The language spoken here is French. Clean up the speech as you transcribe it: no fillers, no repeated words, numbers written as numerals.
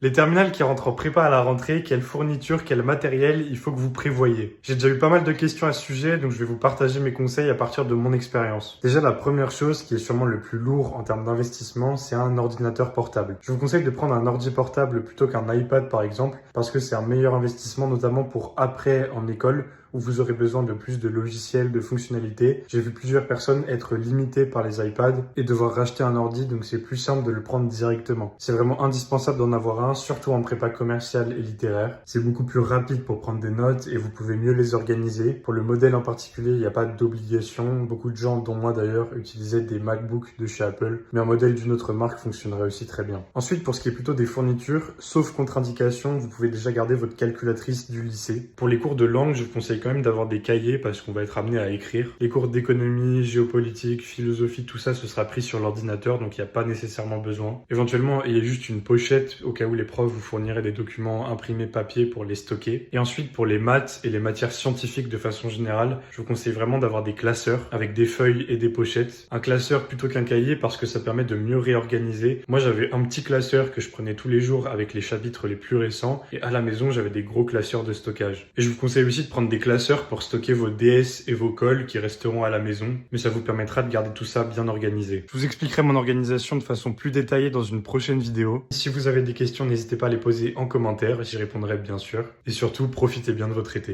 Les terminales qui rentrent en prépa à la rentrée, quelle fourniture, quel matériel il faut que vous prévoyez. J'ai déjà eu pas mal de questions à ce sujet, donc je vais vous partager mes conseils à partir de mon expérience. Déjà, la première chose qui est sûrement le plus lourd en termes d'investissement, c'est un ordinateur portable. Je vous conseille de prendre un ordi portable plutôt qu'un iPad par exemple, parce que c'est un meilleur investissement notamment pour après en école, où vous aurez besoin de plus de logiciels, de fonctionnalités. J'ai vu plusieurs personnes être limitées par les iPads et devoir racheter un ordi, donc c'est plus simple de le prendre directement. C'est vraiment indispensable d'en avoir un, surtout en prépa commerciale et littéraire. C'est beaucoup plus rapide pour prendre des notes et vous pouvez mieux les organiser. Pour le modèle en particulier, il n'y a pas d'obligation. Beaucoup de gens, dont moi d'ailleurs, utilisaient des MacBooks de chez Apple, mais un modèle d'une autre marque fonctionnerait aussi très bien. Ensuite, pour ce qui est plutôt des fournitures, sauf contre-indication, vous pouvez déjà garder votre calculatrice du lycée. Pour les cours de langue, je vous conseille quand même d'avoir des cahiers parce qu'on va être amené à écrire. Les cours d'économie, géopolitique, philosophie, tout ça, ce sera pris sur l'ordinateur, donc il n'y a pas nécessairement besoin. Éventuellement, il y a juste une pochette au cas où les profs vous fourniraient des documents imprimés papier pour les stocker. Et ensuite, pour les maths et les matières scientifiques de façon générale, je vous conseille vraiment d'avoir des classeurs avec des feuilles et des pochettes. Un classeur plutôt qu'un cahier parce que ça permet de mieux réorganiser. Moi, j'avais un petit classeur que je prenais tous les jours avec les chapitres les plus récents et à la maison, j'avais des gros classeurs de stockage. Et je vous conseille aussi de prendre des classeurs pour stocker vos DS et vos cols qui resteront à la maison, mais ça vous permettra de garder tout ça bien organisé. Je vous expliquerai mon organisation de façon plus détaillée dans une prochaine vidéo. Si vous avez des questions, n'hésitez pas à les poser en commentaire, j'y répondrai bien sûr. Et surtout, profitez bien de votre été.